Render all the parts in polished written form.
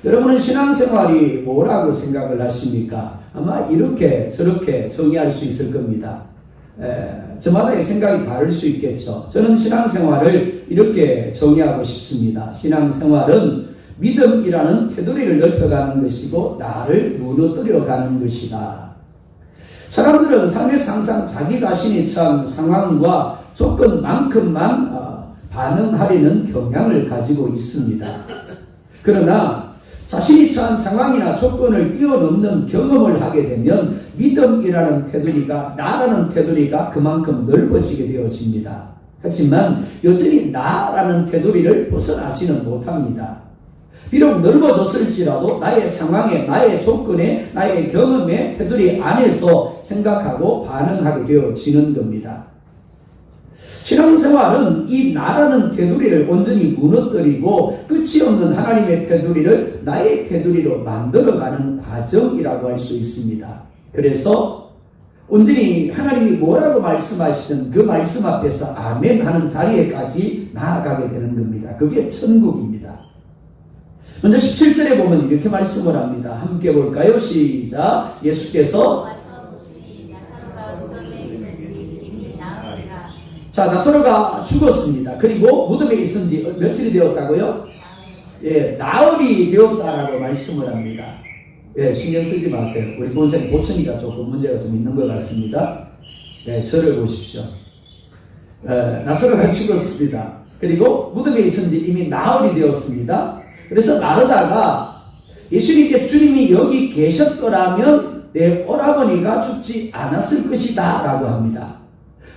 여러분은 신앙생활이 뭐라고 생각을 하십니까? 아마 이렇게 저렇게 정의할 수 있을 겁니다. 저마다의 생각이 다를 수 있겠죠. 저는 신앙생활을 이렇게 정의하고 싶습니다. 신앙생활은 믿음이라는 테두리를 넓혀가는 것이고 나를 무너뜨려가는 것이다. 사람들은 삶에서 항상 자기 자신이 처한 상황과 조건만큼만 반응하려는 경향을 가지고 있습니다. 그러나 자신이 처한 상황이나 조건을 뛰어넘는 경험을 하게 되면 믿음이라는 테두리가, 나라는 테두리가 그만큼 넓어지게 되어집니다. 하지만 여전히 나라는 테두리를 벗어나지는 못합니다. 비록 넓어졌을지라도 나의 상황에, 나의 조건에, 나의 경험에 테두리 안에서 생각하고 반응하게 되어지는 겁니다. 신앙생활은 이 나라는 테두리를 온전히 무너뜨리고 끝이 없는 하나님의 테두리를 나의 테두리로 만들어가는 과정이라고 할 수 있습니다. 그래서 온전히 하나님이 뭐라고 말씀하시든 그 말씀 앞에서 아멘 하는 자리에까지 나아가게 되는 겁니다. 그게 천국입니다. 먼저 17절에 보면 이렇게 말씀을 합니다. 함께 볼까요? 시작. 예수께서 자, 나사로가 죽었습니다. 그리고 무덤에 있은 지 며칠이 되었다고요? 나흘이 되었다라고 말씀을 합니다. 신경 쓰지 마세요. 우리 본생 보천이가 조금 문제가 좀 있는 것 같습니다. 저를 보십시오. 나사로가 죽었습니다. 그리고 무덤에 있은 지 이미 나흘이 되었습니다. 그래서 마르다가 예수님께 주님이 여기 계셨더라면 내 오라버니가 죽지 않았을 것이다 라고 합니다.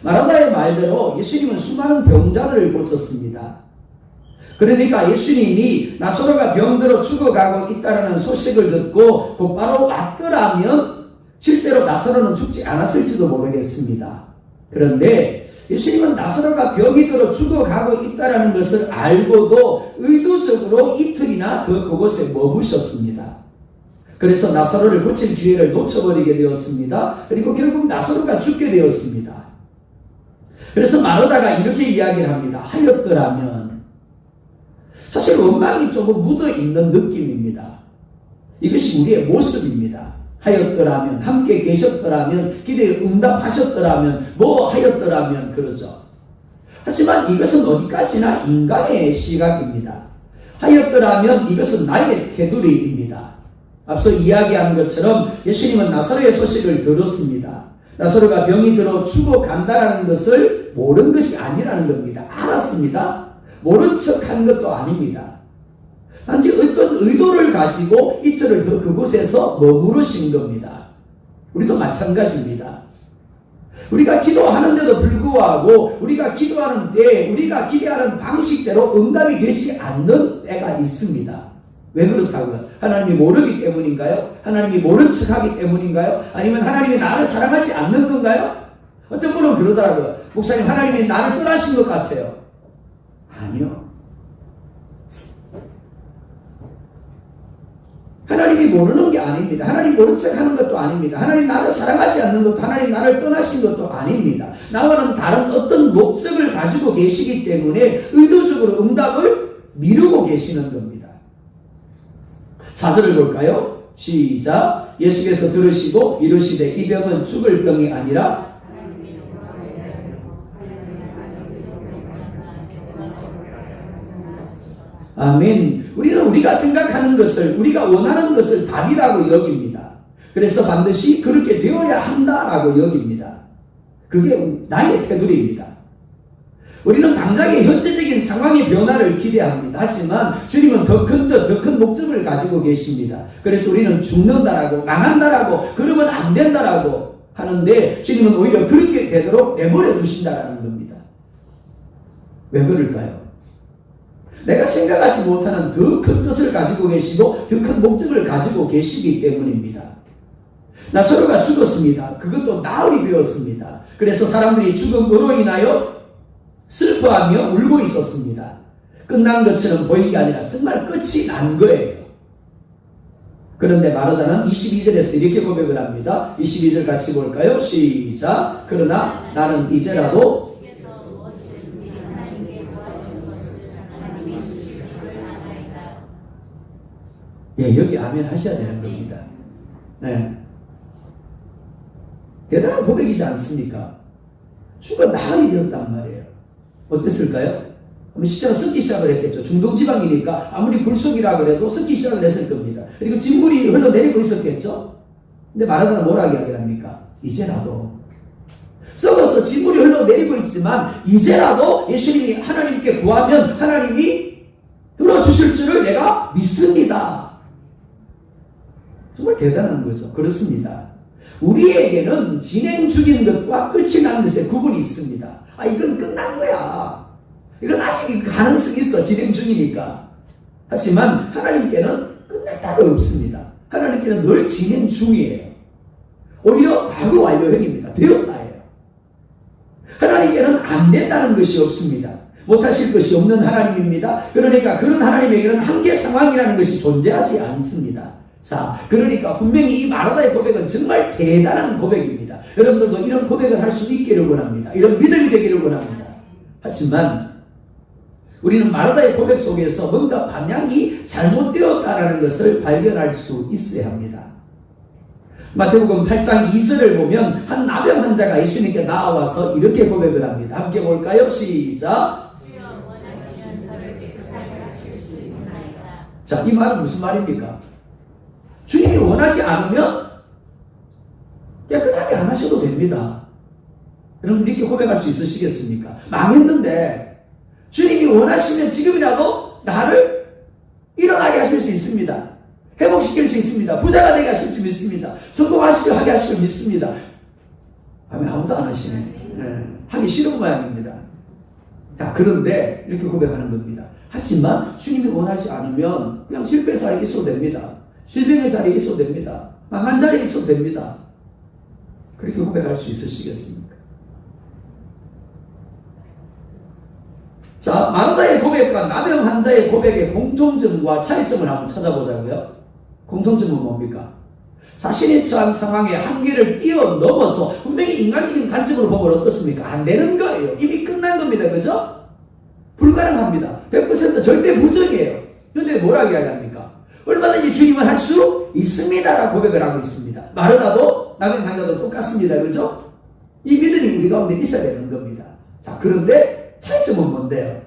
마르다의 말대로 예수님은 수많은 병자들을 고쳤습니다. 그러니까 예수님이 나사로가 병들어 죽어가고 있다는 소식을 듣고 곧바로 왔더라면 실제로 나사로는 죽지 않았을지도 모르겠습니다. 그런데 예수님은 나사로가 병이 들어 죽어가고 있다는 것을 알고도 의도적으로 이틀이나 더 그곳에 머무셨습니다. 그래서 나사로를 고칠 기회를 놓쳐버리게 되었습니다. 그리고 결국 나사로가 죽게 되었습니다. 그래서 마르다가 이렇게 이야기를 합니다. 하였더라면, 사실 원망이 조금 묻어있는 느낌입니다. 이것이 우리의 모습입니다. 하였더라면, 함께 계셨더라면, 기도에 응답하셨더라면, 뭐 하였더라면 그러죠. 하지만 이것은 어디까지나 인간의 시각입니다. 하였더라면 이것은 나의 테두리입니다. 앞서 이야기한 것처럼 예수님은 나사로의 소식을 들었습니다. 나사로가 병이 들어 죽어간다는 것을 모른 것이 아니라는 겁니다. 알았습니다. 모른 척한 것도 아닙니다. 단지 어떤 의도를 가지고 이틀을 더 그곳에서 머무르신 겁니다. 우리도 마찬가지입니다. 우리가 기도하는데도 불구하고 우리가 기도하는데 우리가 기대하는 방식대로 응답이 되지 않는 때가 있습니다. 왜 그렇다고요? 하나님이 모르기 때문인가요? 하나님이 모른 척하기 때문인가요? 아니면 하나님이 나를 사랑하지 않는 건가요? 어떤 분은 그러더라고요. 목사님, 하나님이 나를 떠나신 것 같아요. 아니요. 하나님이 모르는 게 아닙니다. 하나님 모른 척하는 것도 아닙니다. 하나님 나를 사랑하지 않는 것도, 하나님 나를 떠나신 것도 아닙니다. 나와는 다른 어떤 목적을 가지고 계시기 때문에 의도적으로 응답을 미루고 계시는 겁니다. 4절을 볼까요? 시작. 예수께서 들으시고 이르시되 이 병은 죽을 병이 아니라 아멘. 우리는 우리가 생각하는 것을, 우리가 원하는 것을 답이라고 여깁니다. 그래서 반드시 그렇게 되어야 한다라고 여깁니다. 그게 나의 테두리입니다. 우리는 당장의 현재적인 상황의 변화를 기대합니다. 하지만 주님은 더 큰 목적을 가지고 계십니다. 그래서 우리는 죽는다라고, 망한다라고, 그러면 안 된다라고 하는데 주님은 오히려 그렇게 되도록 내버려 두신다라는 겁니다. 왜 그럴까요? 내가 생각하지 못하는 더 큰 뜻을 가지고 계시고 더 큰 목적을 가지고 계시기 때문입니다. 나사로가 죽었습니다. 그것도 나흘이 되었습니다. 그래서 사람들이 죽음으로 인하여 슬퍼하며 울고 있었습니다. 끝난 것처럼 보인 게 아니라 정말 끝이 난 거예요. 그런데 마르다는 22절에서 이렇게 고백을 합니다. 22절 같이 볼까요? 시작. 그러나 나는 이제라도 예, 여기 아멘 하셔야 되는 겁니다. 네. 대단한 고백이지 않습니까? 주가 나으리 되었단 말이에요. 어땠을까요? 시작은 썩기 시작을 했겠죠. 중동지방이니까 아무리 불속이라 그래도 썩기 시작을 했을 겁니다. 그리고 진물이 흘러내리고 있었겠죠. 근데 마라도는 뭐라 이야기합니까? 이제라도 썩어서 진물이 흘러내리고 있지만 이제라도 예수님이 하나님께 구하면 하나님이 들어주실 줄을 내가 믿습니다. 정말 대단한 거죠. 그렇습니다. 우리에게는 진행 중인 것과 끝이 난 것에 구분이 있습니다. 아, 이건 끝난 거야. 이건 아직 가능성이 있어. 진행 중이니까. 하지만 하나님께는 끝났다가 없습니다. 하나님께는 늘 진행 중이에요. 오히려 과거 완료형입니다. 되었다예요. 하나님께는 안 된다는 것이 없습니다. 못하실 것이 없는 하나님입니다. 그러니까 그런 하나님에게는 한계 상황이라는 것이 존재하지 않습니다. 자, 그러니까 분명히 이 마르다의 고백은 정말 대단한 고백입니다. 여러분들도 이런 고백을 할 수 있기를 원합니다. 이런 믿음이 되기를 원합니다. 하지만 우리는 마르다의 고백 속에서 뭔가 방향이 잘못되었다는 것을 발견할 수 있어야 합니다. 마태복음 8장 2절을 보면 한 나병 환자가 예수님께 나와서 이렇게 고백을 합니다. 함께 볼까요? 시작. 자, 이 말은 무슨 말입니까? 주님이 원하지 않으면 깨끗하게 안 하셔도 됩니다. 여러분 이렇게 고백할 수 있으시겠습니까? 망했는데 주님이 원하시면 지금이라도 나를 일어나게 하실 수 있습니다. 회복시킬 수 있습니다. 부자가 되게 하실 줄 믿습니다. 성공하시게 하게 하실 줄 믿습니다. 하면 아무도 안 하시네. 네. 하기 싫은 모양입니다. 자, 그런데 이렇게 고백하는 겁니다. 하지만 주님이 원하지 않으면 그냥 실패 자리에 있어도 됩니다. 질병의 자리에 있어도 됩니다. 망한 자리에 있어도 됩니다. 그렇게 고백할 수 있으시겠습니까? 자, 마르다의 고백과 나병 환자의 고백의 공통점과 차이점을 한번 찾아보자고요. 공통점은 뭡니까? 자신이 처한 상황의 한계를 뛰어넘어서 분명히 인간적인 관점으로 보면 어떻습니까? 안 되는 거예요. 이미 끝난 겁니다. 그죠? 불가능합니다. 100% 절대 부정이에요. 그런데 뭐라고 이야기합니까? 얼마든지 주님은 할 수 있습니다라고 고백을 하고 있습니다. 마르다도 나병 환자도 똑같습니다. 그죠? 이 믿음이 우리 가운데 있어야 되는 겁니다. 자, 그런데 차이점은 뭔데요?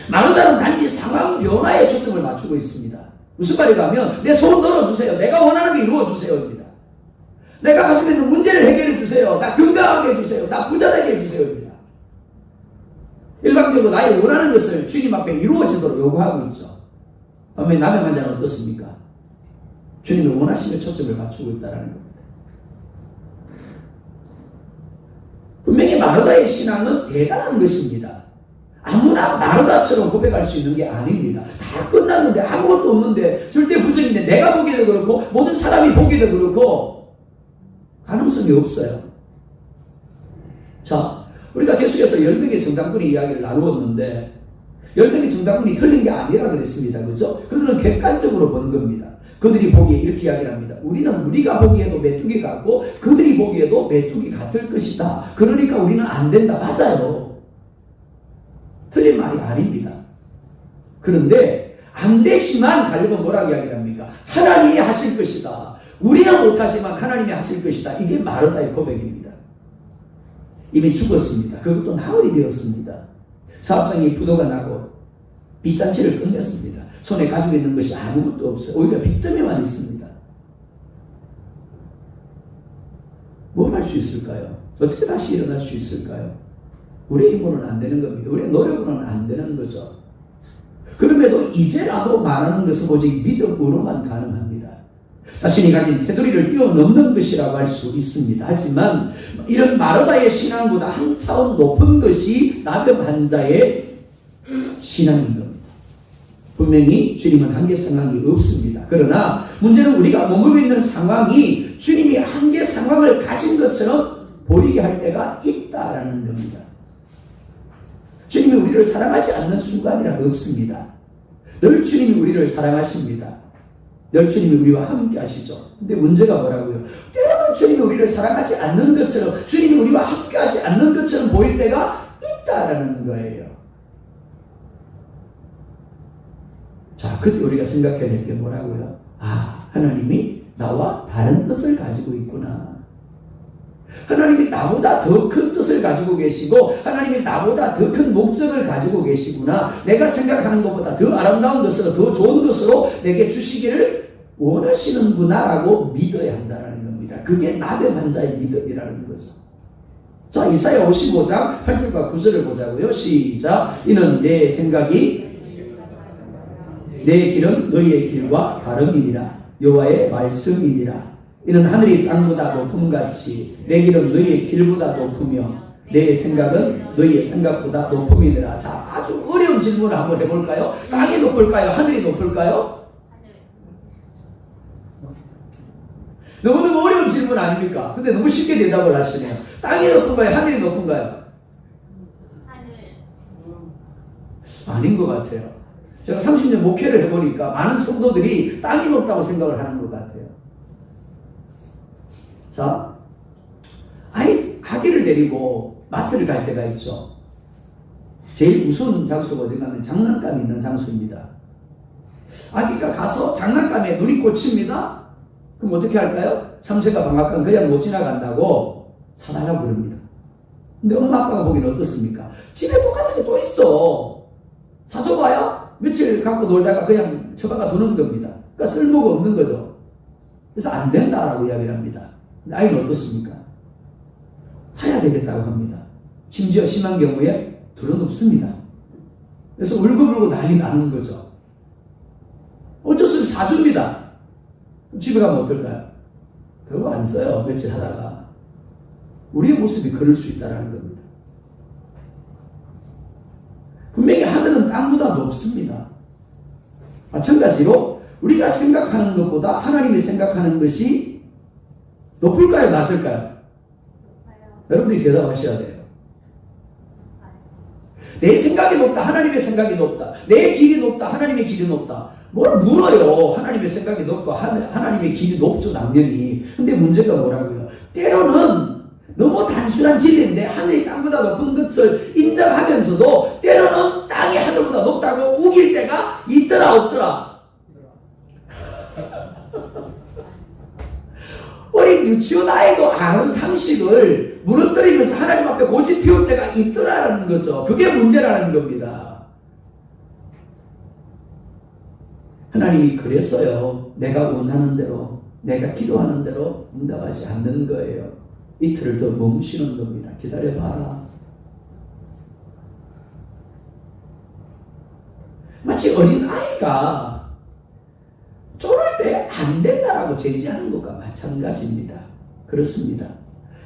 마르다는 단지 상황 변화에 초점을 맞추고 있습니다. 무슨 말인가 하면 내 소원 넣어주세요. 내가 원하는 게 이루어주세요입니다. 내가 가지고 있는 문제를 해결해 주세요. 나 건강하게 해주세요. 나 부자 되게 해주세요입니다. 일방적으로 나의 원하는 것을 주님 앞에 이루어지도록 요구하고 있죠. 반면에 나병 환자는 어떻습니까? 주님이 원하시는 초점을 맞추고 있다는 겁니다. 분명히 마르다의 신앙은 대단한 것입니다. 아무나 마르다처럼 고백할 수 있는 게 아닙니다. 다 끝났는데 아무것도 없는데 절대 부정인데 내가 보기에도 그렇고 모든 사람이 보기에도 그렇고 가능성이 없어요. 자, 우리가 계속해서 10명의 정당군의 이야기를 나누었는데 10명의 정당군이 틀린 게 아니라 그랬습니다. 그죠? 그들은 객관적으로 본 겁니다. 그들이 보기에 이렇게 이야기를 합니다. 우리는 우리가 보기에도 메뚜기 같고 그들이 보기에도 메뚜기 같을 것이다. 그러니까 우리는 안 된다. 맞아요. 틀린 말이 아닙니다. 그런데 안 되지만 가려면 뭐라고 이야기합니까? 하나님이 하실 것이다. 우리는 못하지만 하나님이 하실 것이다. 이게 마르다의 고백입니다. 이미 죽었습니다. 그것도 나흘이 되었습니다. 사업장에 부도가 나고 빚잔치를 끝냈습니다. 손에 가지고 있는 것이 아무것도 없어요. 오히려 빚더미만 있습니다. 뭘 할 수 있을까요? 어떻게 다시 일어날 수 있을까요? 우리의 힘으로는 안 되는 겁니다. 우리의 노력으로는 안 되는 거죠. 그럼에도 이제라도 말하는 것은 오직 믿음으로만 가능합니다. 자신이 가진 테두리를 뛰어넘는 것이라고 할 수 있습니다. 하지만 이런 마르다의 신앙보다 한 차원 높은 것이 나병 환자의 신앙인 겁니다. 분명히 주님은 한계 상황이 없습니다. 그러나 문제는 우리가 머물고 있는 상황이 주님이 한계 상황을 가진 것처럼 보이게 할 때가 있다라는 겁니다. 주님이 우리를 사랑하지 않는 순간이라도 없습니다. 늘 주님이 우리를 사랑하십니다. 늘 주님이 우리와 함께 하시죠. 근데 문제가 뭐라고요? 때로는 주님이 우리를 사랑하지 않는 것처럼, 주님이 우리와 함께 하지 않는 것처럼 보일 때가 있다라는 거예요. 자, 그때 우리가 생각해야 될 게 뭐라고요? 아, 하나님이 나와 다른 뜻을 가지고 있구나. 하나님이 나보다 더 큰 뜻을 가지고 계시고 하나님이 나보다 더 큰 목적을 가지고 계시구나. 내가 생각하는 것보다 더 아름다운 것으로 더 좋은 것으로 내게 주시기를 원하시는구나 라고 믿어야 한다는 겁니다. 그게 나병한 자의 믿음이라는 거죠. 자, 이사야 55장 8절과 9절을 보자고요. 시작. 이는 내 생각이 내 길은 너희의 길과 다름이니라. 여호와의 말씀이니라. 이는 하늘이 땅보다 높음같이 내 길은 너희의 길보다 높으며 내 생각은 너희의 생각보다 높음이니라. 자, 아주 어려운 질문을 한번 해볼까요? 땅이 높을까요? 하늘이 높을까요? 너무너무 어려운 질문 아닙니까? 근데 너무 쉽게 대답을 하시네요. 땅이 높은가요? 하늘이 높은가요? 하늘. 아닌 것 같아요. 제가 30년 목회를 해보니까 많은 성도들이 땅이 높다고 생각을 하는 것 같아요. 자, 아기를 데리고 마트를 갈 때가 있죠. 제일 무서운 장소가 어디 가면 장난감이 있는 장소입니다. 아기가 가서 장난감에 눈이 꽂힙니다. 그럼 어떻게 할까요? 참새가 방앗간 그냥 못 지나간다고 사달라고 그럽니다. 근데 엄마 아빠가 보기엔 어떻습니까? 집에 똑같은 게 또 있어. 사줘봐요? 며칠 갖고 놀다가 그냥 처박아 두는 겁니다. 그러니까 쓸모가 없는 거죠. 그래서 안 된다라고 이야기를 합니다. 근데 아이는 어떻습니까? 사야 되겠다고 합니다. 심지어 심한 경우에 둘은 없습니다. 그래서 울고불고 난리 나는 거죠. 어쩔 수 없이 사줍니다. 집에 가면 어떨까요? 그거 안 써요. 며칠 하다가. 우리의 모습이 그럴 수 있다는 겁니다. 분명히 하늘은 땅보다 높습니다. 마찬가지로 우리가 생각하는 것보다 하나님이 생각하는 것이 높을까요? 낮을까요? 높아요. 여러분들이 대답하셔야 돼요. 내 생각이 높다. 하나님의 생각이 높다. 내 길이 높다. 하나님의 길이 높다. 뭘 물어요. 하나님의 생각이 높고 하나님의 길이 높죠, 당연히. 근데 문제가 뭐라고요? 때로는 너무 단순한 진리인데 하늘이 땅보다 높은 것을 인정하면서도 때로는 땅이 하늘보다 높다고 우길 때가 있더라 없더라. 어린 유치원 아이도 아는 상식을 무너뜨리면서 하나님 앞에 고집 피울 때가 있더라라는 거죠. 그게 문제라는 겁니다. 하나님이 그랬어요. 내가 원하는 대로, 내가 기도하는 대로 응답하지 않는 거예요. 이틀을 더 멈추는 겁니다. 기다려봐라. 마치 어린 아이가 쫄을 때 안 된다라고 제지하는 것과 마찬가지입니다. 그렇습니다.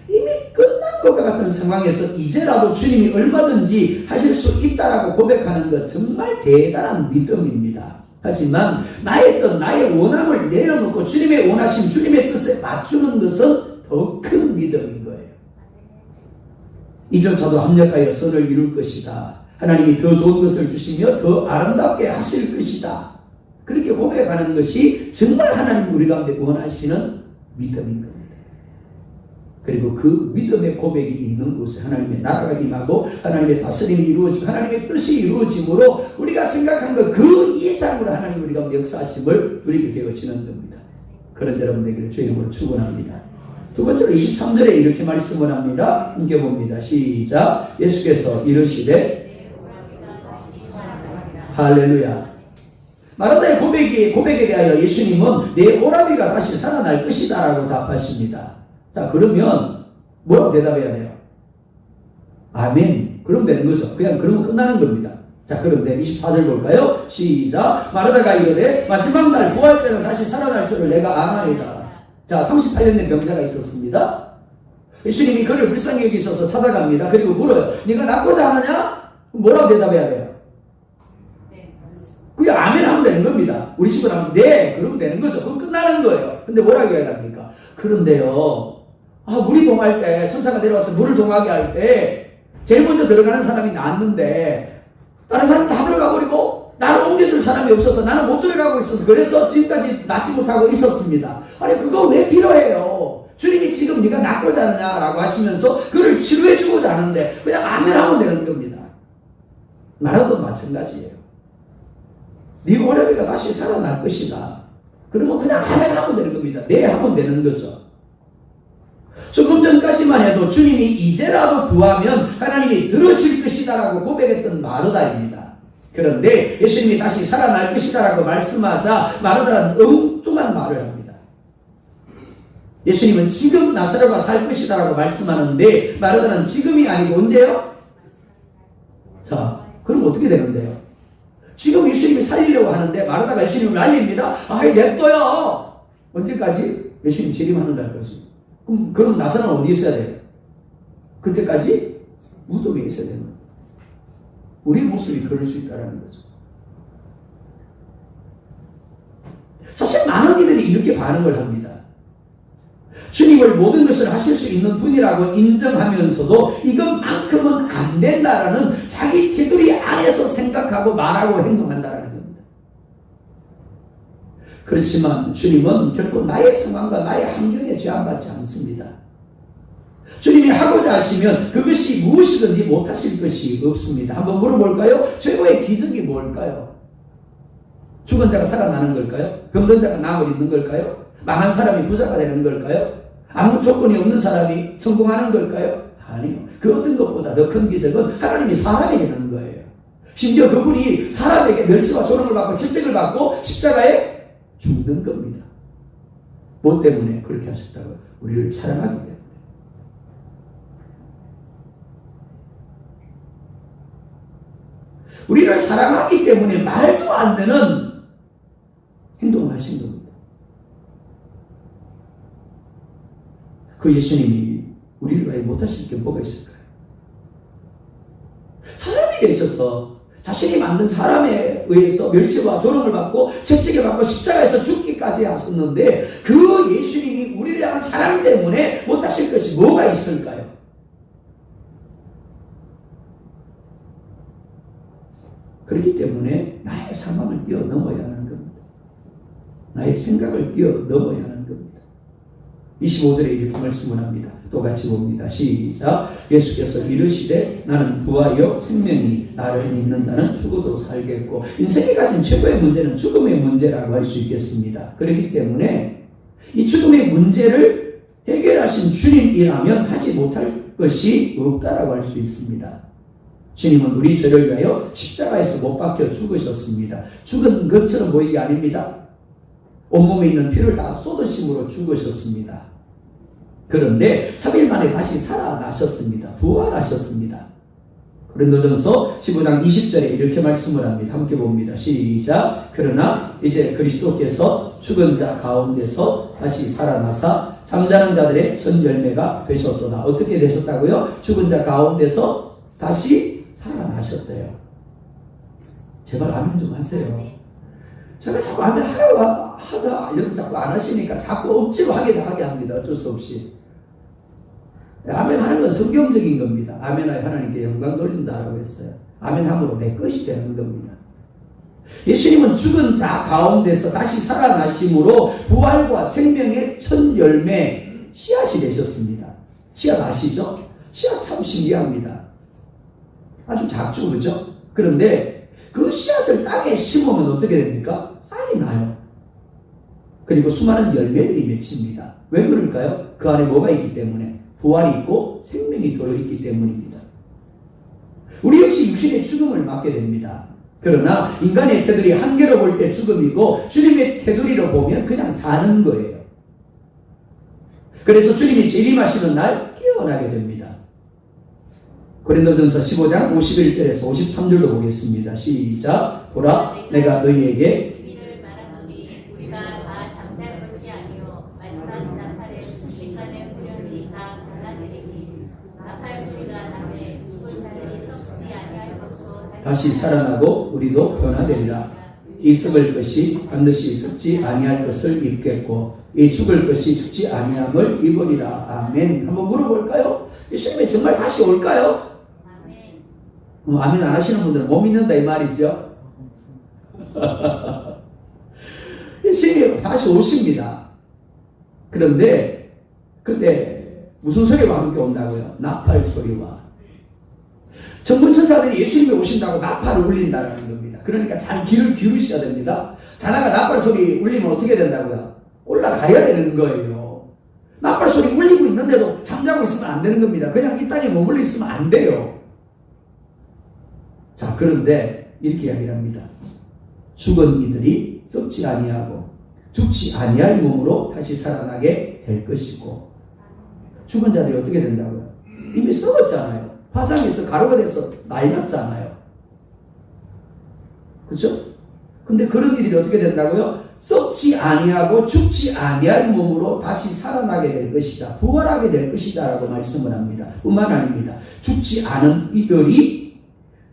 이미 끝난 것과 같은 상황에서 이제라도 주님이 얼마든지 하실 수 있다라고 고백하는 것 정말 대단한 믿음입니다. 하지만 나의 뜻, 나의 원함을 내려놓고 주님의 원하심, 주님의 뜻에 맞추는 것은 더 큰 믿음인 거예요. 이전차도 합력하여 선을 이룰 것이다. 하나님이 더 좋은 것을 주시며 더 아름답게 하실 것이다. 그렇게 고백하는 것이 정말 하나님 우리 가운데 원하시는 믿음인 겁니다. 그리고 그 믿음의 고백이 있는 곳에 하나님의 나라가 임하고 하나님의 다스림이 이루어지고 하나님의 뜻이 이루어짐으로 우리가 생각한 것 그 이상으로 하나님 우리 가운데 역사하심을 누리게 되어지는 겁니다. 그런 여러분 되기를 주의 이름으로 축원합니다. 두 번째로 23절에 이렇게 말씀을 합니다. 함께 봅니다. 시작. 예수께서 이르시되 할렐루야. 마르다의 고백에 대하여 예수님은 내 오라비가 다시 살아날 것이다 라고 답하십니다. 자, 그러면 뭐라고 대답해야 돼요? 아멘. 그러면 되는 거죠. 그냥 그러면 끝나는 겁니다. 자, 그런데 24절 볼까요? 시작. 마르다가 이르되 마지막 날 부활 때는 다시 살아날 줄을 내가 아나이다. 자, 38년 된 병자가 있었습니다. 예수님이 그를 불쌍히 여기셔서 찾아갑니다. 그리고 물어요. 네가 낫고자 하느냐? 뭐라고 대답해야 돼요? 그게 아멘 하면 되는 겁니다. 우리 식으로 하면 네, 그러면 되는 거죠. 그럼 끝나는 거예요. 근데 뭐라고 해야 합니까? 그런데요, 물이 동할 때, 천사가 내려와서 물을 동하게 할 때, 제일 먼저 들어가는 사람이 나왔는데, 다른 사람이 다 들어가 버리고, 나를 옮겨줄 사람이 없어서 나는 못 들어가고 있어서, 그래서 지금까지 낫지 못하고 있었습니다. 아니, 그거 왜 필요해요? 주님이 지금 네가 낫고자 하느냐라고 하시면서, 그를 치료해주고자 하는데, 그냥 아멘 하면 되는 겁니다. 나라도 마찬가지예요. 네 오라비가 다시 살아날 것이다. 그러면 그냥 아멘 하면 되는 겁니다. 네 하면 되는 거죠. 조금 전까지만 해도 주님이 이제라도 구하면 하나님이 들으실 것이다라고 고백했던 마르다입니다. 그런데 예수님이 다시 살아날 것이다라고 말씀하자 마르다는 엉뚱한 말을 합니다. 예수님은 지금 나사로가 살 것이다라고 말씀하는데 마르다는 지금이 아니고 언제요? 자, 그럼 어떻게 되는데요? 지금 예수님이 살리려고 하는데 마르다가 예수님을 날립니다. 아이 냅둬요. 언제까지? 예수님 재림하는 날까지. 그럼 나사로는 어디 있어야 돼요? 그때까지 무덤에 있어야 되는 거예요. 우리 모습이 그럴 수 있다는 거죠. 사실 많은 이들이 이렇게 반응을 합니다. 주님을 모든 것을 하실 수 있는 분이라고 인정하면서도 이것만큼은 안 된다라는 자기 테두리 안에서 생각하고 말하고 행동한다라는 겁니다. 그렇지만 주님은 결코 나의 상황과 나의 환경에 제한받지 않습니다. 주님이 하고자 하시면 그것이 무엇이든지 못하실 것이 없습니다. 한번 물어볼까요? 최고의 기적이 뭘까요? 죽은 자가 살아나는 걸까요? 병든 자가 나음을 입는 걸까요? 망한 사람이 부자가 되는 걸까요? 아무 조건이 없는 사람이 성공하는 걸까요? 아니요. 그 어떤 것보다 더 큰 기적은 하나님이 사람에게 하는 거예요. 심지어 그분이 사람에게 멸시와 조롱을 받고 채찍을 받고 십자가에 죽는 겁니다. 뭐 때문에 그렇게 하셨다고요? 우리를 사랑하기 때문에. 우리를 사랑하기 때문에 말도 안 되는 행동을 하신 겁니다. 그 예수님이 우리를 위해 못하실 게 뭐가 있을까요? 사람이 되셔서 자신이 만든 사람에 의해서 멸시와 조롱을 받고 채찍을 받고 십자가에서 죽기까지 하셨는데 그 예수님이 우리를 향한 사랑 때문에 못하실 것이 뭐가 있을까요? 그렇기 때문에 나의 상황을 뛰어넘어야 하는 겁니다. 나의 생각을 뛰어넘어야 하는 겁니다. 25절에 이렇게 말씀을 합니다. 똑같이 봅니다. 시작. 예수께서 이르시되 나는 부활이요 생명이 나를 믿는 자는 죽어도 살겠고 인생이 가진 최고의 문제는 죽음의 문제라고 할 수 있겠습니다. 그렇기 때문에 이 죽음의 문제를 해결하신 주님이라면 하지 못할 것이 없다라고 할 수 있습니다. 주님은 우리 죄를 위하여 십자가에서 못 박혀 죽으셨습니다. 죽은 것처럼 보이게 아닙니다. 온몸에 있는 피를 다 쏟으심으로 죽으셨습니다. 그런데 3일 만에 다시 살아나셨습니다. 부활하셨습니다. 고린도전서 15장 20절에 이렇게 말씀을 합니다. 함께 봅니다. 시작. 그러나 이제 그리스도께서 죽은 자 가운데서 다시 살아나사 잠자는 자들의 첫 열매가 되셨도다. 어떻게 되셨다고요? 죽은 자 가운데서 다시 살아나셨대요. 제발 아멘 좀 하세요. 제가 자꾸 아멘 하다 이렇게 자꾸 안 하시니까 자꾸 억지로 하게 합니다. 어쩔 수 없이. 아멘 하는 건 성경적인 겁니다. 아멘하여 하나님께 영광 돌린다라고 했어요. 아멘 함으로 내 것이 되는 겁니다. 예수님은 죽은 자 가운데서 다시 살아나심으로 부활과 생명의 첫 열매 씨앗이 되셨습니다. 씨앗 아시죠? 씨앗 참 신기합니다. 아주 작죠, 그죠? 그런데 그 씨앗을 땅에 심으면 어떻게 됩니까? 싹이 나요. 그리고 수많은 열매들이 맺힙니다. 왜 그럴까요? 그 안에 뭐가 있기 때문에? 부활이 있고 생명이 들어있기 때문입니다. 우리 역시 육신의 죽음을 맞게 됩니다. 그러나 인간의 테두리 한계로 볼 때 죽음이고 주님의 테두리로 보면 그냥 자는 거예요. 그래서 주님이 재림하시는 날 깨어나게 됩니다. 고린도전서 15장 51절에서 53절도 보겠습니다. 시작. 보라 내가 너희에게 미를 말하노니 우리가 다 잠잘 것이 아니요 말씀하신 나팔에 순식간에 후련히 다 갈라내리니 나팔 소리가 나매 죽은 자들이 썩지 아니할 것으로 다시 살아나고 우리도 변화되리라. 이 썩을 것이 반드시 썩지 아니할 것을 입겠고 이 죽을 것이 죽지 아니함을 입으리라. 아멘. 한번 물어볼까요? 예수님이 정말 다시 올까요? 아멘 안 하시는 분들은 못 믿는다 이 말이죠. 예수님이 다시 오십니다. 그런데 그때 무슨 소리와 함께 온다고요? 나팔 소리와. 천군천사들이 예수님이 오신다고 나팔을 울린다는 겁니다. 그러니까 잘 귀를 기울이셔야 됩니다. 자나가 나팔 소리 울리면 어떻게 된다고요? 올라가야 되는 거예요. 나팔 소리 울리고 있는데도 잠자고 있으면 안 되는 겁니다. 그냥 이 땅에 머물러 있으면 안 돼요. 자, 그런데 이렇게 이야기를 합니다. 죽은 이들이 썩지 아니하고 죽지 아니할 몸으로 다시 살아나게 될 것이고, 죽은 자들이 어떻게 된다고요? 이미 썩었잖아요. 화상에서 가루가 돼서 날렸잖아요. 그렇죠? 근데 그런 일이 어떻게 된다고요? 썩지 아니하고 죽지 아니할 몸으로 다시 살아나게 될 것이다. 부활하게 될 것이다 라고 말씀을 합니다. 뿐만 아닙니다. 죽지 않은 이들이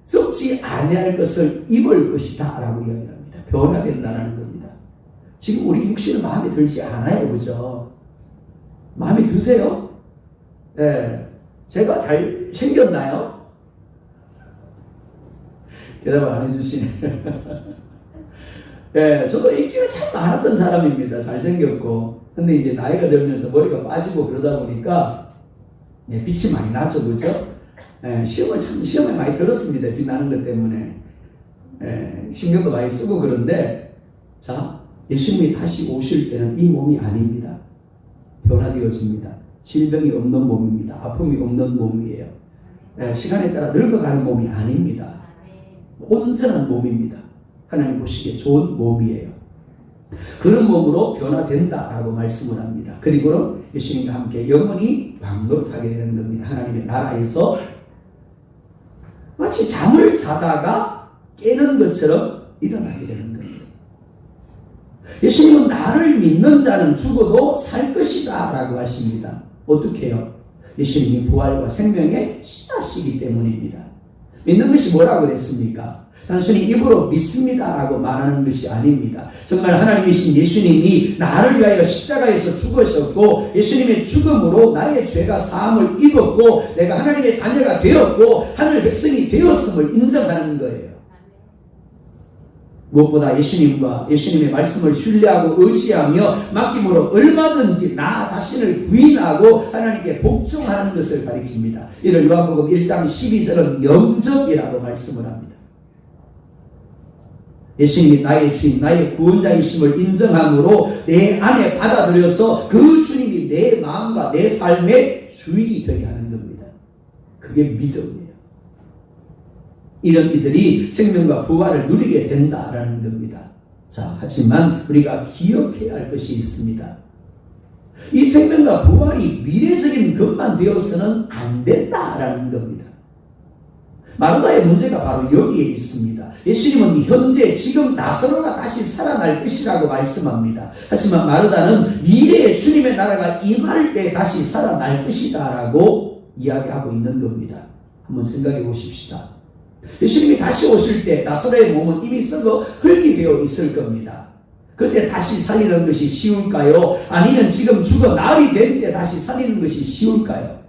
썩지 아니할 것을 입을 것이다 라고 이야기합니다. 변화된다는 겁니다. 지금 우리 육신은 마음에 들지 않아요. 그죠? 마음에 드세요? 네. 제가 잘 생겼나요? 대답을 안 해주시네. 예, 저도 인기가 참 많았던 사람입니다. 잘생겼고. 근데 이제 나이가 들면서 머리가 빠지고 그러다 보니까, 예, 빛이 많이 나죠. 그죠? 예, 시험에 많이 들었습니다. 빛 나는 것 때문에. 예, 신경도 많이 쓰고 그런데, 자, 예수님이 다시 오실 때는 이 몸이 아닙니다. 변화되어집니다. 질병이 없는 몸입니다. 아픔이 없는 몸이에요. 예, 시간에 따라 늙어가는 몸이 아닙니다. 온전한 몸입니다. 하나님 보시기에 좋은 몸이에요. 그런 몸으로 변화된다라고 말씀을 합니다. 그리고는 예수님과 함께 영원히 왕노릇하게 되는 겁니다. 하나님의 나라에서 마치 잠을 자다가 깨는 것처럼 일어나게 되는 겁니다. 예수님은 나를 믿는 자는 죽어도 살 것이다 라고 하십니다. 어떻게 해요? 예수님이 부활과 생명의 씨앗이기 때문입니다. 믿는 것이 뭐라고 그랬습니까? 단순히 입으로 믿습니다라고 말하는 것이 아닙니다. 정말 하나님이신 예수님이 나를 위하여 십자가에서 죽으셨고 예수님의 죽음으로 나의 죄가 사함을 입었고 내가 하나님의 자녀가 되었고 하늘 백성이 되었음을 인정하는 거예요. 무엇보다 예수님과 예수님의 말씀을 신뢰하고 의지하며 맡김으로 얼마든지 나 자신을 부인하고 하나님께 복종하는 것을 가리킵니다. 이를 요한복음 1장 12절은 영접이라고 말씀을 합니다. 예수님이 나의 주인, 나의 구원자이심을 인정함으로 내 안에 받아들여서 그 주님이 내 마음과 내 삶의 주인이 되게 하는 겁니다. 그게 믿음이에요. 이런 이들이 생명과 부활을 누리게 된다라는 겁니다. 자, 하지만 우리가 기억해야 할 것이 있습니다. 이 생명과 부활이 미래적인 것만 되어서는 안 된다라는 겁니다. 마르다의 문제가 바로 여기에 있습니다. 예수님은 현재 지금 나사로가 다시 살아날 것이라고 말씀합니다. 하지만 마르다는 미래의 주님의 나라가 임할 때 다시 살아날 것이다 라고 이야기하고 있는 겁니다. 한번 생각해 보십시다. 예수님이 다시 오실 때 나사로의 몸은 이미 썩어 흙이 되어 있을 겁니다. 그때 다시 살리는 것이 쉬울까요? 아니면 지금 죽어 나흘이 된 때 다시 살리는 것이 쉬울까요?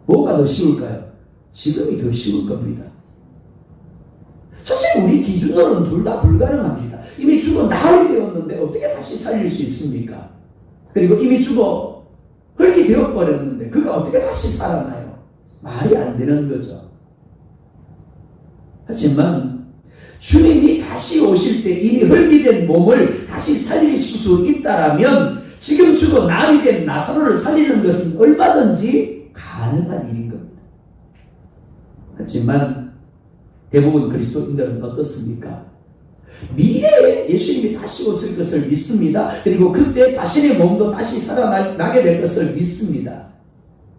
뭐가 더 쉬울까요? 지금이 더 쉬울 겁니다. 사실 우리 기준으로는 둘 다 불가능합니다. 이미 죽어 나흘이 되었는데 어떻게 다시 살릴 수 있습니까? 그리고 이미 죽어 흙이 되어버렸는데 그가 어떻게 다시 살아나요? 말이 안 되는 거죠. 하지만 주님이 다시 오실 때 이미 흙이 된 몸을 다시 살릴 수 있다라면 지금 죽어 나흘이 된 나사로를 살리는 것은 얼마든지 가능한 일인 겁니다. 하지만 대부분 그리스도인들은 어떻습니까? 미래에 예수님이 다시 오실 것을 믿습니다. 그리고 그때 자신의 몸도 다시 살아나게 될 것을 믿습니다.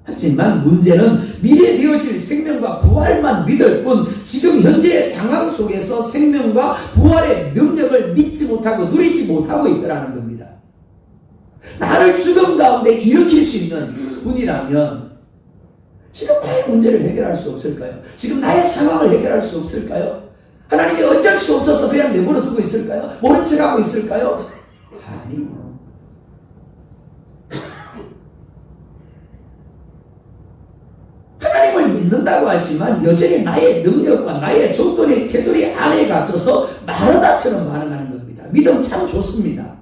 하지만 문제는 미래에 되어질 생명과 부활만 믿을 뿐 지금 현재의 상황 속에서 생명과 부활의 능력을 믿지 못하고 누리지 못하고 있다는 겁니다. 나를 죽음 가운데 일으킬 수 있는 분이라면 지금 나의 문제를 해결할 수 없을까요? 지금 나의 상황을 해결할 수 없을까요? 하나님이 어쩔 수 없어서 그냥 내버려 두고 있을까요? 모른 척하고 있을까요? 아니요. 하나님을 믿는다고 하지만 여전히 나의 능력과 나의 조건의 테두리 안에 갇혀서 마르다처럼 반응하는 겁니다. 믿음 참 좋습니다.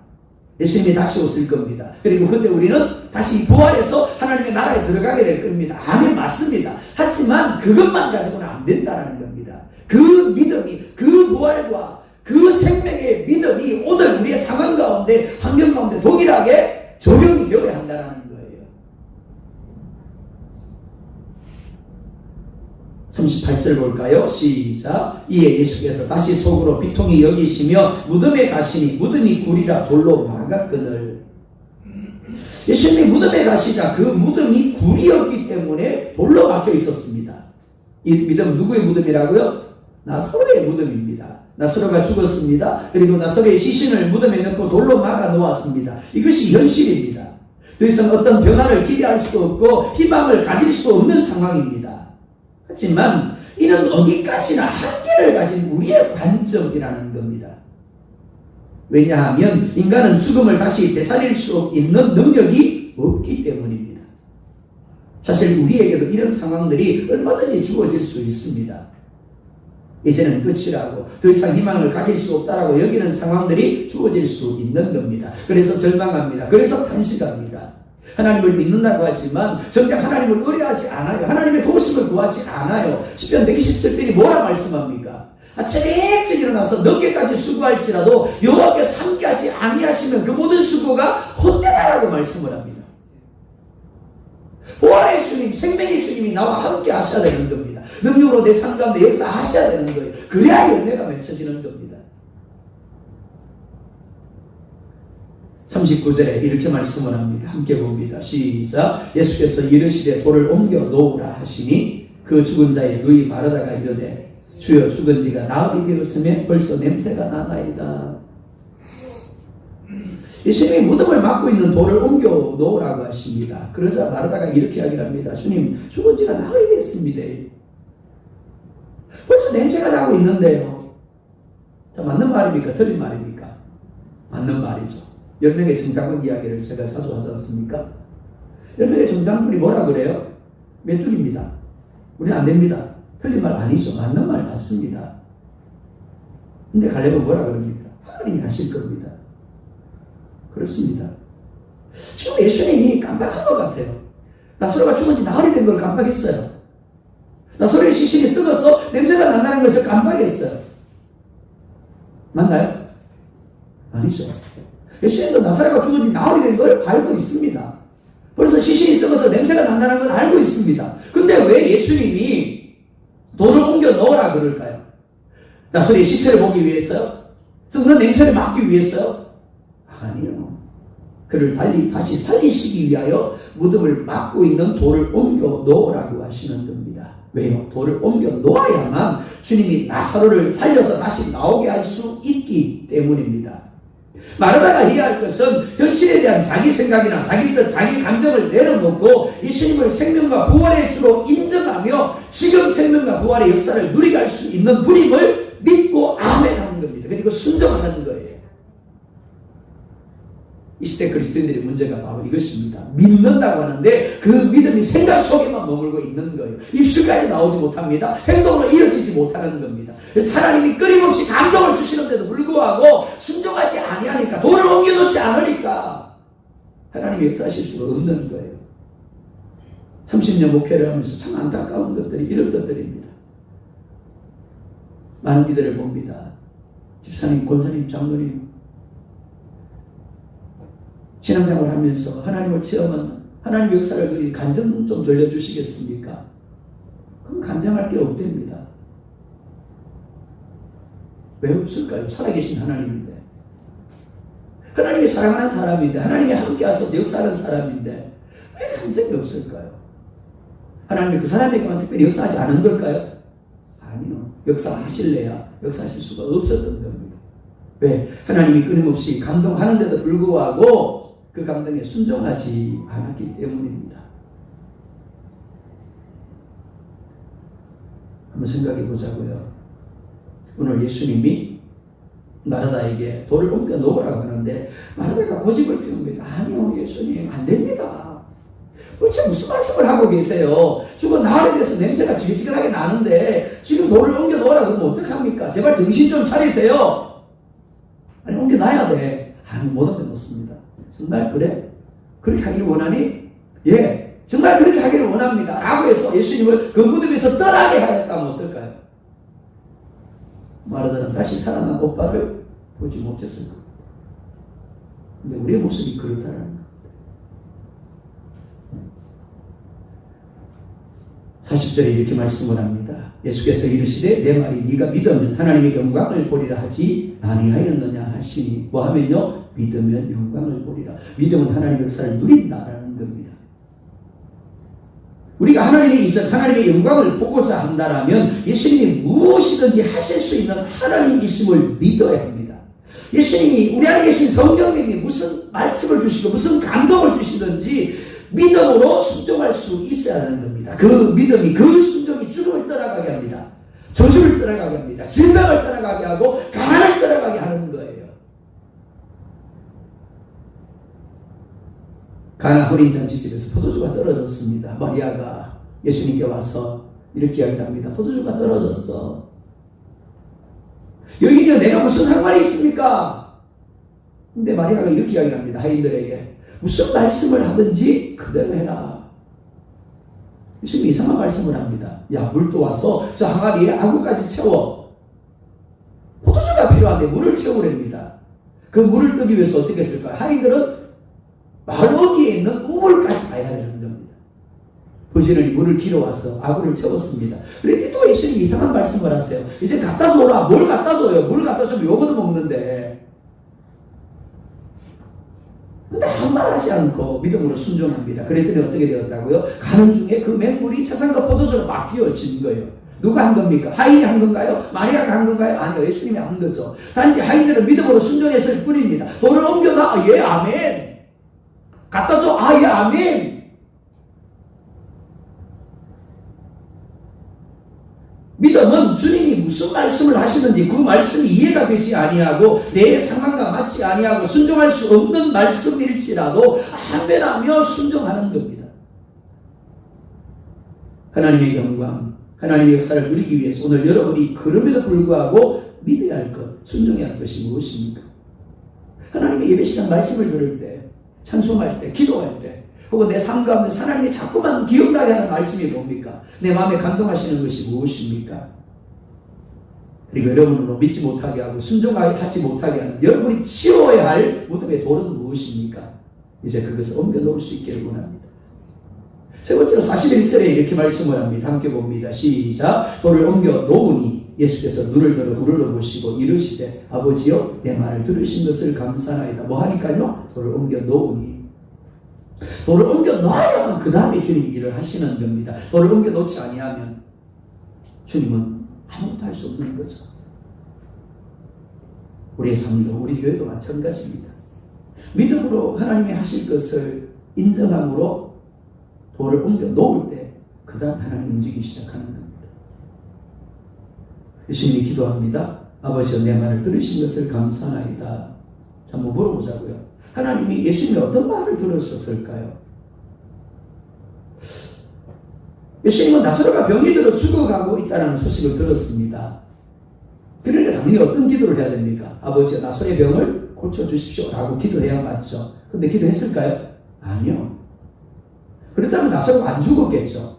예수님이 다시 오실 겁니다. 그리고 그때 우리는 다시 부활해서 하나님의 나라에 들어가게 될 겁니다. 아멘, 맞습니다. 하지만 그것만 가지고는 안 된다는 겁니다. 그 믿음이, 그 부활과 그 생명의 믿음이 오늘 우리의 상황 가운데, 환경 가운데 동일하게 적용이 되어야 한다는 거예요. 38절 볼까요? 시작. 이에 예수께서 다시 속으로 비통히 여기시며 무덤에 가시니 무덤이 굴이라 돌로 막았거늘. 예수님이 무덤에 가시자 그 무덤이 굴이었기 때문에 돌로 막혀 있었습니다. 이 무덤 누구의 무덤이라고요? 나사로의 무덤입니다. 나사로가 죽었습니다. 그리고 나사로의 시신을 무덤에 넣고 돌로 막아 놓았습니다. 이것이 현실입니다. 더 이상 어떤 변화를 기대할 수도 없고 희망을 가질 수 없는 상황입니다. 하지만 이는 어디까지나 한계를 가진 우리의 관점이라는 겁니다. 왜냐하면 인간은 죽음을 다시 되살릴 수 있는 능력이 없기 때문입니다. 사실 우리에게도 이런 상황들이 얼마든지 주어질 수 있습니다. 이제는 끝이라고, 더 이상 희망을 가질 수 없다라고 여기는 상황들이 주어질 수 있는 겁니다. 그래서 절망합니다. 그래서 탄식합니다. 하나님을 믿는다고 하지만 정작 하나님을 의뢰하지 않아요. 하나님의 도우심을 구하지 않아요. 시편 127편이 뭐라 말씀합니까? 아침에 일찍 일어나서 늦게까지 수고할지라도 여호와께서 함께하지 아니하시면 그 모든 수고가 헛되다라고 말씀을 합니다. 부활의 주님, 생명의 주님이 나와 함께 하셔야 되는 겁니다. 능력으로 내 삶 가운데 역사하셔야 되는 거예요. 그래야 열매가 맺혀지는 겁니다. 39절에 이렇게 말씀을 합니다. 함께 봅니다. 시작. 예수께서 이르시되 돌을 옮겨 놓으라 하시니 그 죽은 자의 누이 마르다가 이르되 주여 죽은 지가 나흘이 되었으면 벌써 냄새가 나나이다. 예수님이 무덤을 막고 있는 돌을 옮겨 놓으라고 하십니다. 그러자 마르다가 이렇게 이야기를 합니다. 주님, 죽은 지가 나흘이 됐습니다. 벌써 냄새가 나고 있는데요. 자, 맞는 말입니까? 틀린 말입니까? 맞는 말이죠. 10명의 정당군 이야기를 제가 자주 하지 않습니까? 10명의 정당군이 뭐라 그래요? 메뚜기입니다. 우리는 안 됩니다. 틀린 말 아니죠. 맞는 말 맞습니다. 근데 갈렙은 뭐라 그럽니까? 하나님이 하실 겁니다. 그렇습니다. 지금 예수님이 깜빡한 것 같아요. 나사로가 죽은 지 나흘이 된 걸 깜빡했어요. 나사로의 시신이 썩어서 냄새가 난다는 것을 깜빡했어요. 맞나요? 아니죠. 예수님도 나사로가 죽은 지 나흘이 된 걸 알고 있습니다. 그래서 시신이 썩어서 냄새가 난다는 걸 알고 있습니다. 근데 왜 예수님이 돌을 옮겨 넣으라 그럴까요? 나사로의 시체를 보기 위해서요? 썩는 냄새를 막기 위해서요? 아니요. 그를 다시 살리시기 위하여 무덤을 막고 있는 돌을 옮겨 놓으라고 하시는 겁니다. 왜요? 돌을 옮겨 놓아야만 주님이 나사로를 살려서 다시 나오게 할 수 있기 때문입니다. 마르다가 해야 할 것은 현실에 대한 자기 생각이나 자기 뜻, 자기 감정을 내려놓고 예수님을 생명과 부활의 주로 인정하며 지금 생명과 부활의 역사를 누리게 할 수 있는 분임을 믿고 아멘 하는 겁니다. 그리고 순종하는 거예요. 이 시대 그리스도인들의 문제가 바로 이것입니다. 믿는다고 하는데 그 믿음이 생각 속에만 머물고 있는 거예요. 입술까지 나오지 못합니다. 행동으로 이어지지 못하는 겁니다. 하나님이 끊임없이 감동을 주시는데도 불구하고 순종하지 아니하니까, 돌을 옮겨놓지 않으니까 하나님이 역사하실 수가 없는 거예요. 30년 목회를 하면서 참 안타까운 것들이 이런 것들입니다. 많은 이들을 봅니다. 집사님, 권사님, 장로님 신앙생활을 하면서 하나님을 체험한 하나님 역사를 누리 간증 좀 들려주시겠습니까? 그럼 간증할 게 없답니다. 왜 없을까요? 살아계신 하나님인데, 하나님이 사랑하는 사람인데, 하나님이 함께 하셔서 역사하는 사람인데 왜 간증이 없을까요? 하나님이 그 사람에게만 특별히 역사하지 않은 걸까요? 아니요. 역사하실래야 역사하실 수가 없었던 겁니다. 왜? 하나님이 끊임없이 감동하는데도 불구하고 그 감동에 순종하지 않았기 때문입니다. 한번 생각해 보자고요. 오늘 예수님이 마르다에게 돌을 옮겨 놓으라고 하는데 마르다가 고집을 피운 거예요. 아니요, 예수님, 안 됩니다. 도대체 무슨 말씀을 하고 계세요? 죽은 나흘에 대해서 냄새가 지긋지긋하게 나는데 지금 돌을 옮겨 놓으라고 그러면 어떡합니까? 제발 정신 좀 차리세요. 아니, 옮겨놔야 돼. 아니, 못 얻어놓습니다. 정말 그래? 그렇게 하기를 원하니? 예, 정말 그렇게 하기를 원합니다. 라고 해서 예수님을 그 무덤에서 떠나게 하였다면 어떨까요? 마르다는 다시 살아난 오빠를 보지 못했을 겁니다. 근데 우리의 모습이 그렇다는 겁니다. 40절에 이렇게 말씀을 합니다. 예수께서 이르시되 내 말이 네가 믿으면 하나님의 영광을 보리라 하지 아니하였느냐 하시니 뭐 하면요? 믿으면 영광을 보리라. 믿으면 하나님의 역사를 누린다라는 겁니다. 우리가 하나님의 이전 하나님의 영광을 보고자 한다라면 예수님이 무엇이든지 하실 수 있는 하나님이심을 믿어야 합니다. 예수님이 우리 안에 계신 성령님이 무슨 말씀을 주시고 무슨 감동을 주시든지 믿음으로 순종할 수 있어야 하는 겁니다. 그 믿음이, 그 순종이 죽음을 떠나가게 합니다. 저주를 떠나가게 합니다. 질병을 떠나가게 하고 가난을 떠나가게 하는 거예요. 가나 어린 잔치집에서 포도주가 떨어졌습니다. 마리아가 예수님께 와서 이렇게 이야기합니다. 포도주가 떨어졌어. 여기는 내가 무슨 상관이 있습니까? 근데 마리아가 이렇게 이야기합니다. 하인들에게 무슨 말씀을 하든지 그대로 해라. 예수님이 이상한 말씀을 합니다. 야, 물도 와서 저 항아리에 아구까지 채워. 포도주가 필요한데 물을 채우랍니다. 그 물을 뜨기 위해서 어떻게 했을까요? 하인들은 마을 어귀에 있는 우물까지 가야 하는 겁니다. 부지런히 물을 길어와서 아구를 채웠습니다. 그랬더니 또 예수님이 이상한 말씀을 하세요. 이제 갖다 줘라. 뭘 갖다 줘요? 물 갖다 주면 요거도 먹는데. 근데 아무 말 하지 않고 믿음으로 순종합니다. 그랬더니 어떻게 되었다고요? 가는 중에 그 맹물이 차상과 포도주로 막 휘어진 거예요. 누가 한 겁니까? 하인이 한 건가요? 마리아가 한 건가요? 아니요. 예수님이 한 거죠. 단지 하인들은 믿음으로 순종했을 뿐입니다. 돌을 옮겨놔? 예, 아멘. 갖다 줘? 아, 예, 아멘. 믿음은 주님이 무슨 말씀을 하시는지 그 말씀이 이해가 되지 아니하고 내 상황과 맞지 아니하고 순종할 수 없는 말씀일지라도 아멘하며 순종하는 겁니다. 하나님의 영광, 하나님의 역사를 누리기 위해서 오늘 여러분이 그럼에도 불구하고 믿어야 할 것, 순종해야 할 것이 무엇입니까? 하나님의 예배 시간 말씀을 들을 때, 찬송할 때, 기도할 때, 혹은 내 삶 가운데 하나님이 자꾸만 기억나게 하는 말씀이 뭡니까? 내 마음에 감동하시는 것이 무엇입니까? 그리고 여러분으로 믿지 못하게 하고 순종하지 못하게 하는 여러분이 치워야 할 무덤의 돌은 무엇입니까? 이제 그것을 옮겨 놓을 수 있기를 원합니다. 세 번째로 41절에 이렇게 말씀을 합니다. 함께 봅니다. 시작. 돌을 옮겨 놓으니 예수께서 눈을 들어 우러러 보시고 이르시되 아버지여 내 말을 들으신 것을 감사하나이다. 뭐 하니까요? 돌을 옮겨 놓으니. 돌을 옮겨 놓아야만 그 다음에 주님이 일을 하시는 겁니다. 돌을 옮겨 놓지 아니하면 주님은 아무것도 할 수 없는 거죠. 우리의 삶도 우리 교회도 마찬가지입니다. 믿음으로 하나님이 하실 것을 인정함으로 돌을 옮겨 놓을 때 그 다음 하나님 움직이기 시작하는 겁니다. 예수님이 기도합니다. 아버지여 내 말을 들으신 것을 감사하나이다. 한번 물어보자고요. 하나님이 예수님이 어떤 말을 들으셨을까요? 예수님은 나사로가 병이 들어 죽어가고 있다는 소식을 들었습니다. 그러니까 당연히 어떤 기도를 해야 됩니까? 아버지 나사로의 병을 고쳐주십시오 라고 기도해야 맞죠. 근데 기도했을까요? 아니요. 그렇다면 나사로가 안 죽었겠죠.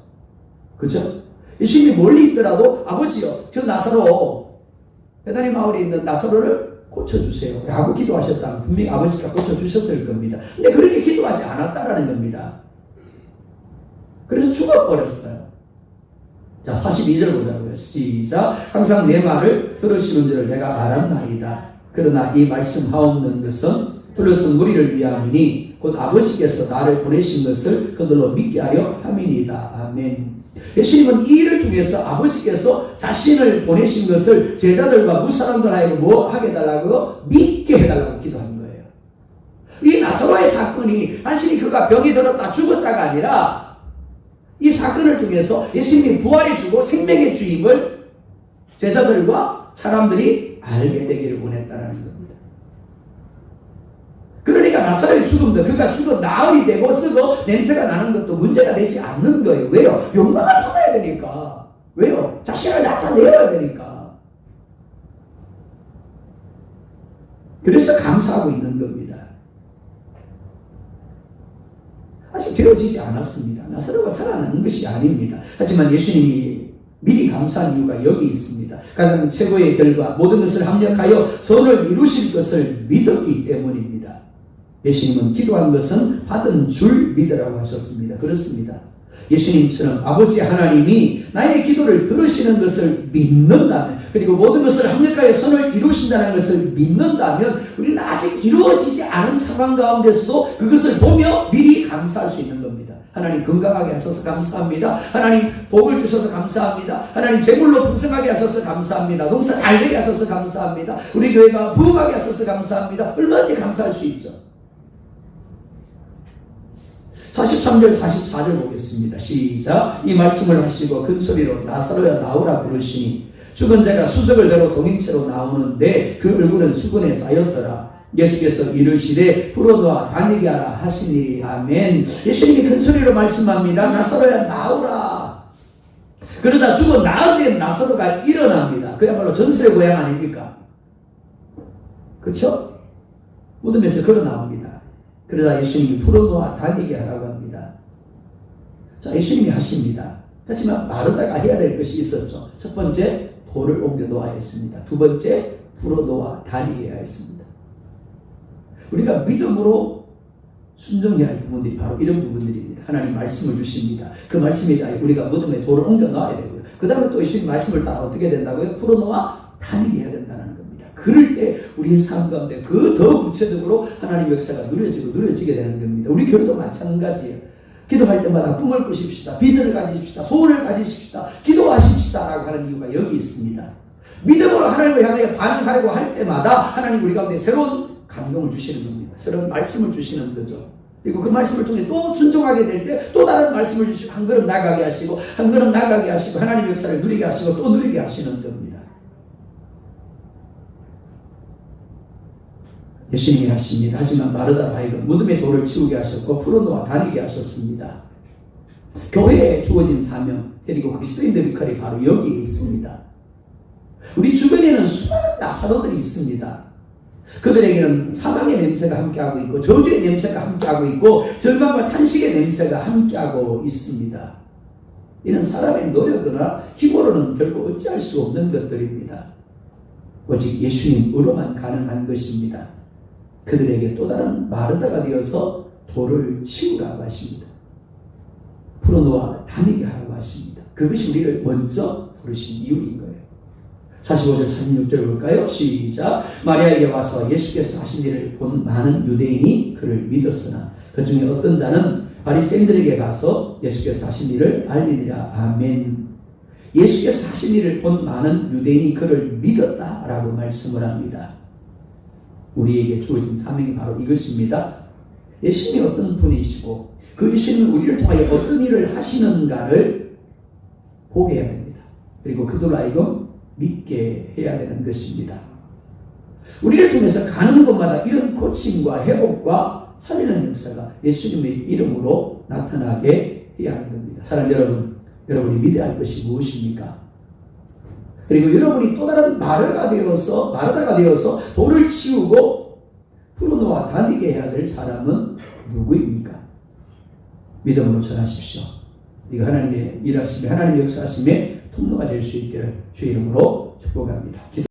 그렇죠? 예수님이 멀리 있더라도 아버지요 저 나사로 베다니 마을에 있는 나사로를 고쳐주세요 라고 기도하셨다면 분명히 아버지가 고쳐주셨을 겁니다. 근데 그렇게 기도하지 않았다라는 겁니다. 그래서 죽어버렸어요. 자 42절 보자고요. 시작. 항상 내 말을 들으시는 줄을 내가 알았나이다. 그러나 이 말씀하옵는 것은 들으신 무리를 위함이니 곧 아버지께서 나를 보내신 것을 그들로 믿게 하여 함이니이다. 아멘. 예수님은 이 일을 통해서 아버지께서 자신을 보내신 것을 제자들과 무사람들 하여금 뭐 하게 해달라고? 믿게 해달라고 기도한 거예요. 이 나사로의 사건이 단순히 그가 병이 들었다 죽었다가 아니라 이 사건을 통해서 예수님이 부활해 주고 생명의 주임을 제자들과 사람들이 알게 되기를 원했다는 겁니다. 그러니까 나사로의 죽음도 그가 죽어 나흘이 되고 쓰고 냄새가 나는 것도 문제가 되지 않는 거예요. 왜요? 영광을 받아야 되니까. 왜요? 자신을 나타내야 되니까. 그래서 감사하고 있는 겁니다. 아직 되어지지 않았습니다. 나사로가 살아나는 것이 아닙니다. 하지만 예수님이 미리 감사한 이유가 여기 있습니다. 가장 최고의 결과, 모든 것을 합력하여 선을 이루실 것을 믿었기 때문입니다. 예수님은 기도한 것은 받은 줄 믿으라고 하셨습니다. 그렇습니다. 예수님처럼 아버지 하나님이 나의 기도를 들으시는 것을 믿는다면, 그리고 모든 것을 합력하여 선을 이루신다는 것을 믿는다면, 우리는 아직 이루어지지 않은 상황 가운데서도 그것을 보며 미리 감사할 수 있는 겁니다. 하나님 건강하게 하셔서 감사합니다. 하나님 복을 주셔서 감사합니다. 하나님 재물로 풍성하게 하셔서 감사합니다. 농사 잘 되게 하셔서 감사합니다. 우리 교회가 부흥하게 하셔서 감사합니다. 얼마든지 감사할 수 있죠. 43절 44절 보겠습니다. 시작. 이 말씀을 하시고 큰 소리로 나사로야 나오라 부르시니 죽은 자가 수적을 대로 동인체로 나오는데 그 얼굴은 수건에 쌓였더라. 예수께서 이르시되 풀어놓아 다니게 하라 하시니 아멘. 예수님이 큰 소리로 말씀합니다. 나사로야 나오라. 그러다 죽어 나은 뒤에 나사로가 일어납니다. 그야말로 전설의 고향 아닙니까? 그렇죠? 무덤에서 걸어 나옵니다. 그러다 예수님이 풀어놓아 다니게 하라고 합니다. 자, 예수님이 하십니다. 하지만 마르다가 해야 될 것이 있었죠. 첫 번째, 돌을 옮겨 놓아야 했습니다. 두 번째, 풀어놓아 다니게 해야 했습니다. 우리가 믿음으로 순종해야 할 부분들이 바로 이런 부분들입니다. 하나님 말씀을 주십니다. 그 말씀에 대하여 우리가 무덤에 돌을 옮겨 놔야 되고요. 그 다음에 또 예수님 말씀을 따라 어떻게 된다고요? 풀어놓아 다니게 해야 된다는 겁니다. 그럴 때 우리의 삶 가운데 그 더 구체적으로 하나님의 역사가 누려지게 되는 겁니다. 우리 교회도 마찬가지예요. 기도할 때마다 꿈을 꾸십시다. 비전을 가지십시다. 소원을 가지십시다. 기도하십시다 라고 하는 이유가 여기 있습니다. 믿음으로 하나님을 향해 반응하려고 할 때마다 하나님 우리 가운데 새로운 감동을 주시는 겁니다. 새로운 말씀을 주시는 거죠. 그리고 그 말씀을 통해 또 순종하게 될 때 또 다른 말씀을 주시고 한 걸음 나가게 하시고 한 걸음 나가게 하시고 하나님의 역사를 누리게 하시고 또 누리게 하시는 겁니다. 예수님이 하십니다. 하지만 마르다 바이가 무덤에 돌을 치우게 하셨고 풀어놓아 다니게 하셨습니다. 교회에 주어진 사명 그리고 그리스도인들의 역할이 바로 여기에 있습니다. 우리 주변에는 수많은 나사로들이 있습니다. 그들에게는 사망의 냄새가 함께하고 있고 저주의 냄새가 함께하고 있고 절망과 탄식의 냄새가 함께하고 있습니다. 이는 사람의 노력이나 힘으로는 결코 어찌할 수 없는 것들입니다. 오직 예수님으로만 가능한 것입니다. 그들에게 또 다른 마르다가 되어서 돌을 치우라고 하십니다. 풀어놓아 다니게 하라고 하십니다. 그것이 우리를 먼저 부르신 이유인 거예요. 45절 46절 볼까요? 시작. 마리아에게 와서 예수께서 하신 일을 본 많은 유대인이 그를 믿었으나 그 중에 어떤 자는 바리새인들에게 가서 예수께서 하신 일을 알리니라. 아멘. 예수께서 하신 일을 본 많은 유대인이 그를 믿었다라고 말씀을 합니다. 우리에게 주어진 사명이 바로 이것입니다. 예수님이 어떤 분이시고 그 예수님은 우리를 통하여 어떤 일을 하시는가를 보게 해야 됩니다. 그리고 그들로 하여금 믿게 해야 되는 것입니다. 우리를 통해서 가는 곳마다 이런 고침과 회복과 살리는 역사가 예수님의 이름으로 나타나게 해야 하는 겁니다. 사랑 여러분, 여러분이 믿어야 할 것이 무엇입니까? 그리고 여러분이 또 다른 마르다가 되어서 돌을 치우고 풀어놓아 다니게 해야 될 사람은 누구입니까? 믿음으로 전하십시오. 이거 하나님의 일하심에 하나님의 역사하심에 통로가 될 수 있기를 주의 이름으로 축복합니다.